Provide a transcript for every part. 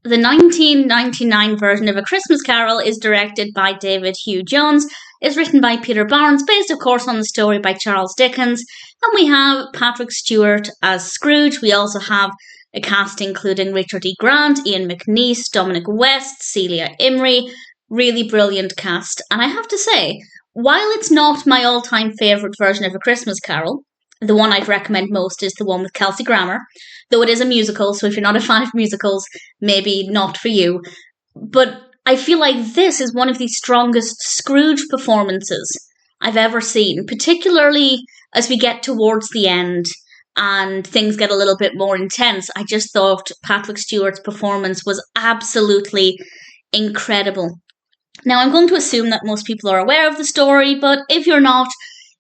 The 1999 version of A Christmas Carol is directed by David Hugh Jones, is written by Peter Barnes, based of course on the story by Charles Dickens, and we have Patrick Stewart as Scrooge. We also have a cast including Richard E. Grant, Ian McNeice, Dominic West, Celia Imrie. Really brilliant cast. And I have to say, while it's not my all-time favourite version of A Christmas Carol, the one I'd recommend most is the one with Kelsey Grammer, though it is a musical, so if you're not a fan of musicals, maybe not for you. But I feel like this is one of the strongest Scrooge performances I've ever seen, particularly as we get towards the end and things get a little bit more intense. I just thought Patrick Stewart's performance was absolutely incredible. Now, I'm going to assume that most people are aware of the story, but if you're not,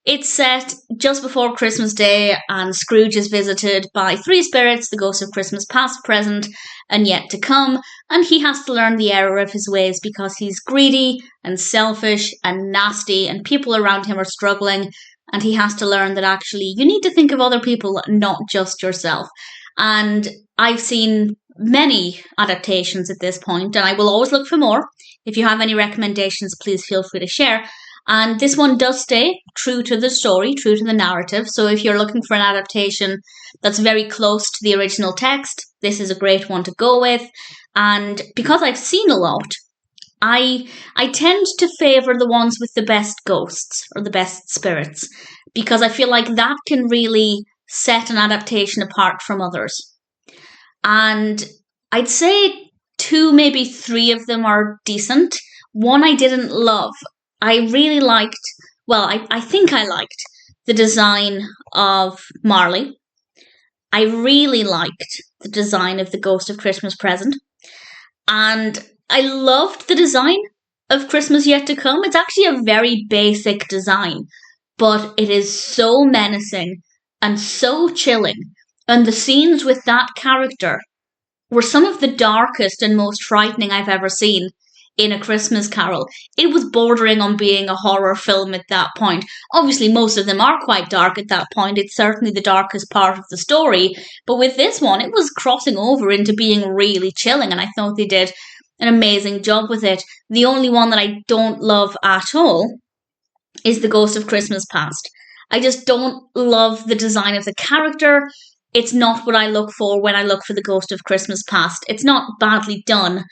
it's set just before Christmas Day, and Scrooge is visited by three spirits, the ghosts of Christmas past, present, and yet to come, and he has to learn the error of his ways because he's greedy and selfish and nasty, and people around him are struggling, and he has to learn that actually you need to think of other people, not just yourself. And I've seen many adaptations at this point, and I will always look for more. If you have any recommendations, please feel free to share. And this one does stay true to the story, true to the narrative. So if you're looking for an adaptation that's very close to the original text, this is a great one to go with. And because I've seen a lot, I tend to favour the ones with the best ghosts or the best spirits, because I feel like that can really set an adaptation apart from others. And I'd say 2, maybe 3 of them are decent. One I didn't love. I really liked, I think I liked the design of Marley. I really liked the design of the Ghost of Christmas Present. And I loved the design of Christmas Yet to Come. It's actually a very basic design, but it is so menacing and so chilling. And the scenes with that character were some of the darkest and most frightening I've ever seen in A Christmas Carol. It was bordering on being a horror film at that point. Obviously, most of them are quite dark at that point. It's certainly the darkest part of the story. But with this one, it was crossing over into being really chilling, and I thought they did an amazing job with it. The only one that I don't love at all is the Ghost of Christmas Past. I just don't love the design of the character. It's not what I look for when I look for the Ghost of Christmas Past. It's not badly done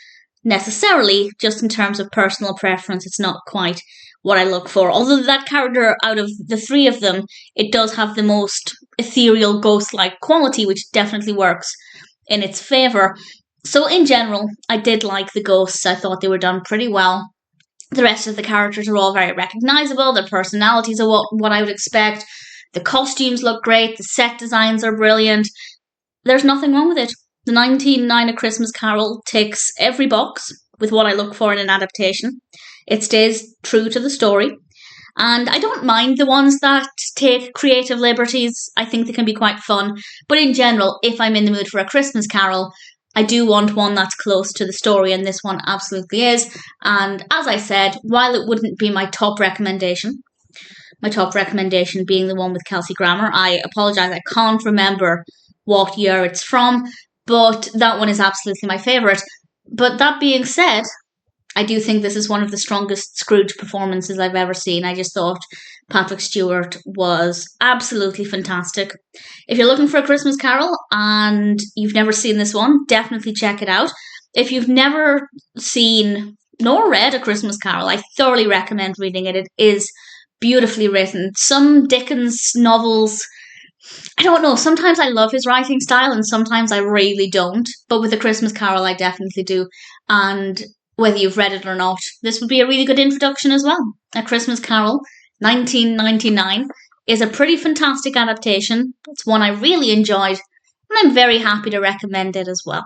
necessarily, just in terms of personal preference, it's not quite what I look for. Although that character, out of the 3 of them, it does have the most ethereal ghost-like quality, which definitely works in its favour. So in general, I did like the ghosts. I thought they were done pretty well. The rest of the characters are all very recognisable. Their personalities are what I would expect. The costumes look great. The set designs are brilliant. There's nothing wrong with it. The 1999 A Christmas Carol ticks every box with what I look for in an adaptation. It stays true to the story. And I don't mind the ones that take creative liberties. I think they can be quite fun. But in general, if I'm in the mood for A Christmas Carol, I do want one that's close to the story, and this one absolutely is. And as I said, while it wouldn't be my top recommendation being the one with Kelsey Grammer, I apologise, I can't remember what year it's from, but that one is absolutely my favourite. But that being said, I do think this is one of the strongest Scrooge performances I've ever seen. I just thought Patrick Stewart was absolutely fantastic. If you're looking for A Christmas Carol and you've never seen this one, definitely check it out. If you've never seen nor read A Christmas Carol, I thoroughly recommend reading it. It is beautifully written. Some Dickens novels, I don't know, sometimes I love his writing style and sometimes I really don't. But with A Christmas Carol, I definitely do. And whether you've read it or not, this would be a really good introduction as well. A Christmas Carol, 1999, is a pretty fantastic adaptation. It's one I really enjoyed, and I'm very happy to recommend it as well.